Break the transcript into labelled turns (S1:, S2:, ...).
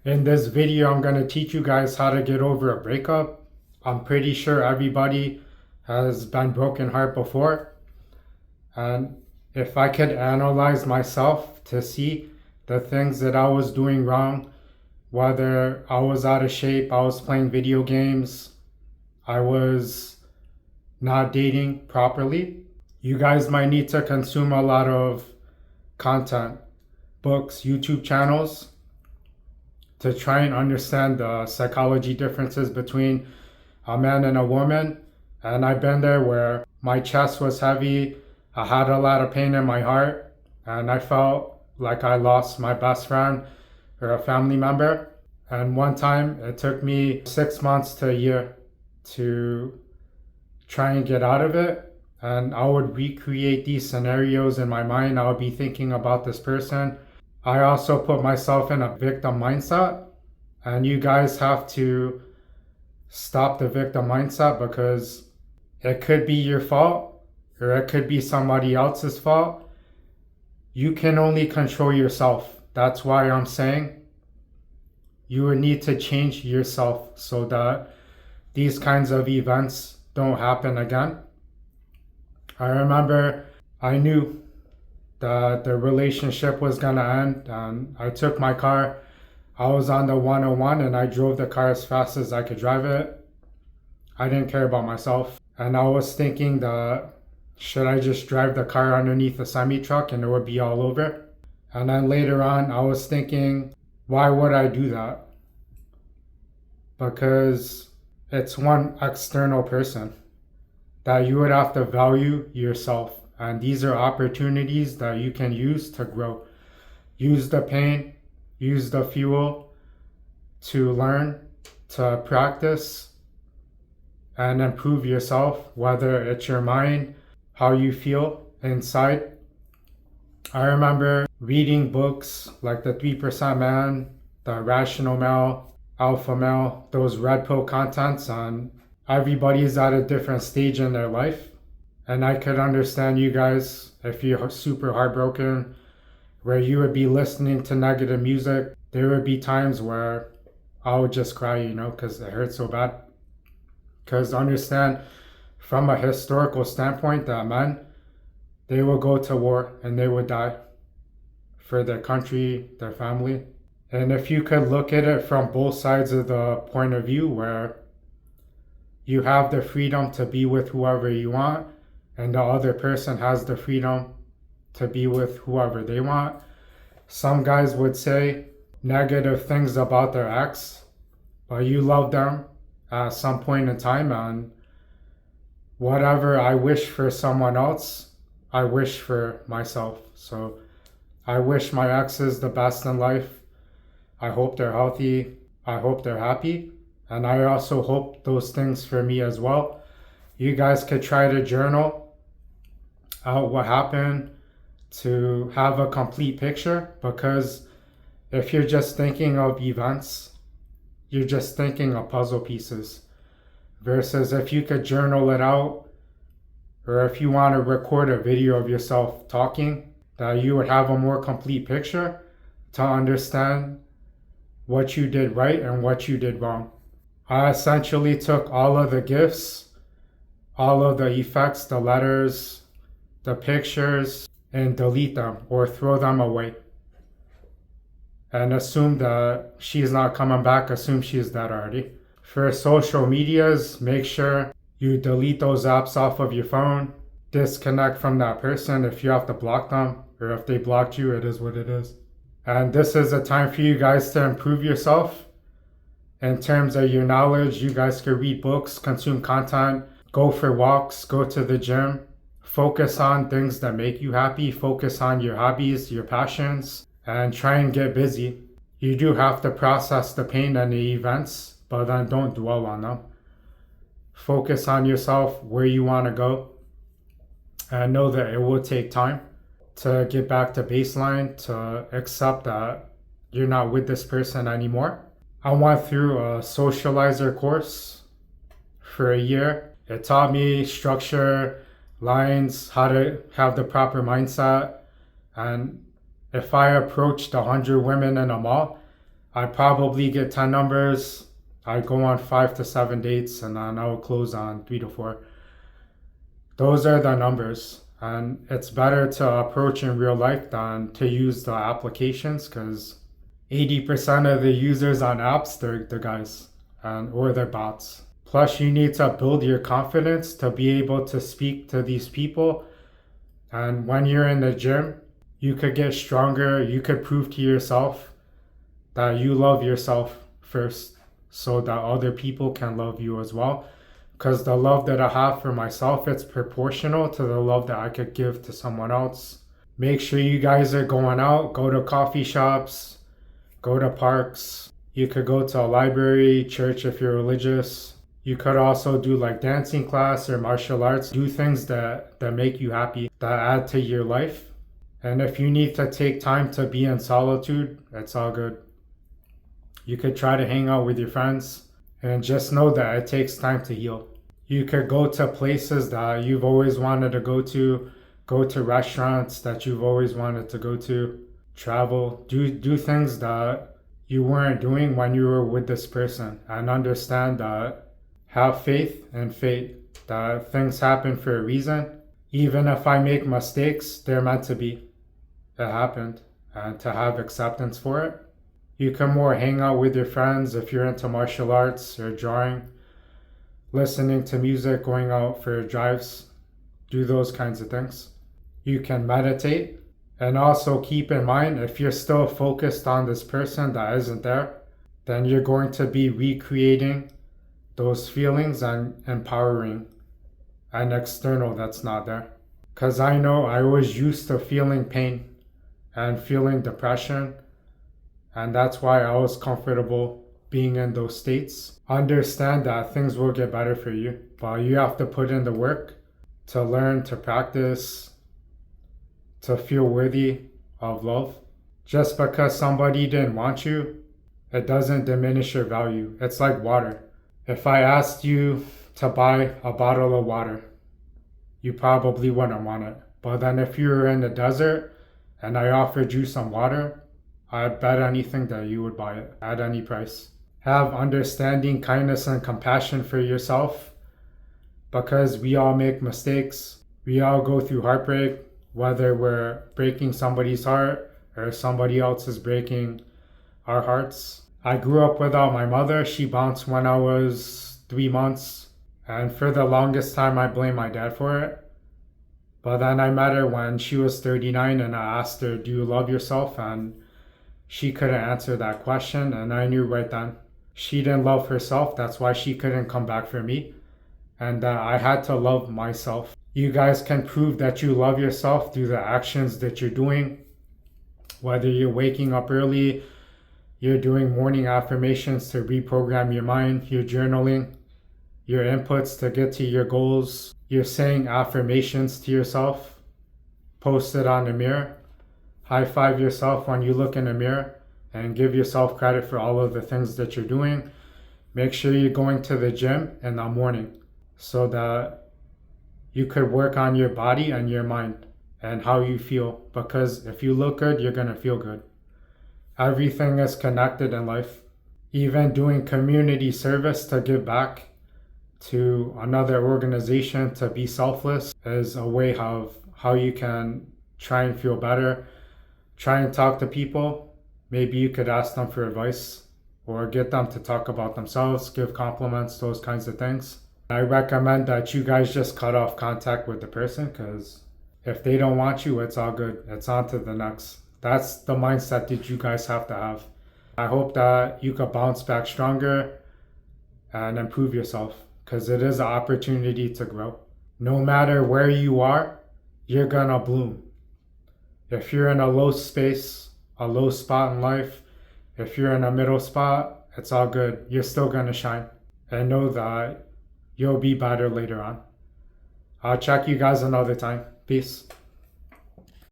S1: In this video, I'm going to teach you guys how to get over a breakup. I'm pretty sure everybody has been broken heart before. And if I could analyze myself to see the things that I was doing wrong, whether I was out of shape, I was playing video games, I was not dating properly, you guys might need to consume a lot of content, books, YouTube channels, to try and understand the psychology differences between a man and a woman. And I've been there where my chest was heavy, I had a lot of pain in my heart, and I felt like I lost my best friend or a family member. And one time it took me 6 months to a year to try and get out of it. And I would recreate these scenarios in my mind. I would be thinking about this person. I also put myself in a victim mindset. And you guys have to stop the victim mindset, because it could be your fault or it could be somebody else's fault. You can only control yourself. That's why I'm saying you would need to change yourself so that these kinds of events don't happen again. I remember I knew that the relationship was gonna end, and I took my car. I was on the 101 and I drove the car as fast as I could drive it. I didn't care about myself. And I was thinking that should I just drive the car underneath a semi-truck and it would be all over? And then later on, I was thinking, why would I do that? Because it's one external person that you would have to value yourself. And these are opportunities that you can use to grow. Use the pain, use the fuel to learn, to practice, and improve yourself, whether it's your mind, how you feel inside. I remember reading books like The 3% Man, The Rational Male, Alpha Male, those red pill contents on everybody's at a different stage in their life. And I could understand you guys if you're super heartbroken, where you would be listening to negative music. There would be times where I would just cry, because it hurt so bad. Because understand, from a historical standpoint, that men, they would go to war and they would die for their country, their family. And if you could look at it from both sides of the point of view, where you have the freedom to be with whoever you want, and the other person has the freedom to be with whoever they want. Some guys would say negative things about their ex, but you love them at some point in time, and whatever I wish for someone else, I wish for myself. So I wish my exes the best in life. I hope they're healthy. I hope they're happy. And I also hope those things for me as well. You guys could try to journal out what happened to have a complete picture, because if you're just thinking of events, you're just thinking of puzzle pieces. Versus if you could journal it out, or if you want to record a video of yourself talking, that you would have a more complete picture to understand what you did right and what you did wrong. I essentially took all of the gifts, all of the effects, the letters, the pictures, and delete them or throw them away. And assume that she's not coming back, assume she's dead already. For social medias, make sure you delete those apps off of your phone. Disconnect from that person if you have to block them, or if they blocked you, it is what it is. And this is a time for you guys to improve yourself. In terms of your knowledge, you guys could read books, consume content, go for walks, go to the gym. Focus on things that make you happy. Focus on your hobbies, your passions, and try and get busy. You do have to process the pain and the events, but then don't dwell on them. Focus on yourself, where you want to go, and know that it will take time to get back to baseline, to accept that you're not with this person anymore. I went through a socializer course for a year. It taught me structure, lines, how to have the proper mindset. And if I approached 100 women in a mall, I probably get 10 numbers. I go on 5 to 7 dates and then I'll close on 3 to 4. Those are the numbers. And it's better to approach in real life than to use the applications because 80% of the users on apps, they're the guys or they're bots. Plus, you need to build your confidence to be able to speak to these people. And when you're in the gym, you could get stronger. You could prove to yourself that you love yourself first so that other people can love you as well. Because the love that I have for myself, it's proportional to the love that I could give to someone else. Make sure you guys are going out, go to coffee shops, go to parks. You could go to a library, church if you're religious. You could also do like dancing class or martial arts. Do things that make you happy, that add to your life. And if you need to take time to be in solitude, it's all good. You could try to hang out with your friends and just know that it takes time to heal. You could go to places that you've always wanted to go to restaurants that you've always wanted to go to, travel, do things that you weren't doing when you were with this person, and understand that have faith and fate, that things happen for a reason. Even if I make mistakes, they're meant to be. It happened, and to have acceptance for it. You can more hang out with your friends if you're into martial arts or drawing, listening to music, going out for drives, do those kinds of things. You can meditate, and also keep in mind if you're still focused on this person that isn't there, then you're going to be recreating those feelings and empowering an external that's not there. Because I know I was used to feeling pain and feeling depression, and that's why I was comfortable being in those states. Understand that things will get better for you, but you have to put in the work to learn, to practice, to feel worthy of love. Just because somebody didn't want you, it doesn't diminish your value. It's like water. If I asked you to buy a bottle of water, you probably wouldn't want it. But then if you were in the desert and I offered you some water, I bet anything that you would buy it at any price. Have understanding, kindness, and compassion for yourself, because we all make mistakes. We all go through heartbreak, whether we're breaking somebody's heart or somebody else is breaking our hearts. I grew up without my mother. She bounced when I was 3 months, and for the longest time I blamed my dad for it. But then I met her when she was 39 and I asked her, do you love yourself? And she couldn't answer that question, and I knew right then she didn't love herself. That's why she couldn't come back for me, and I had to love myself. You guys can prove that you love yourself through the actions that you're doing, whether you're waking up early, you're doing morning affirmations to reprogram your mind, you're journaling, your inputs to get to your goals, you're saying affirmations to yourself, post it on the mirror, high five yourself when you look in the mirror, and give yourself credit for all of the things that you're doing. Make sure you're going to the gym in the morning so that you could work on your body and your mind and how you feel, because if you look good, you're going to feel good. Everything is connected in life. Even doing community service to give back to another organization, to be selfless, is a way of how you can try and feel better. Try and talk to people. Maybe you could ask them for advice or get them to talk about themselves, give compliments, those kinds of things. I recommend that you guys just cut off contact with the person, because if they don't want you, it's all good. It's on to the next. That's the mindset that you guys have to have. I hope that you could bounce back stronger and improve yourself, because it is an opportunity to grow. No matter where you are, you're gonna bloom. If you're in a low space, a low spot in life, if you're in a middle spot, it's all good. You're still gonna shine. And know that you'll be better later on. I'll check you guys another time. Peace.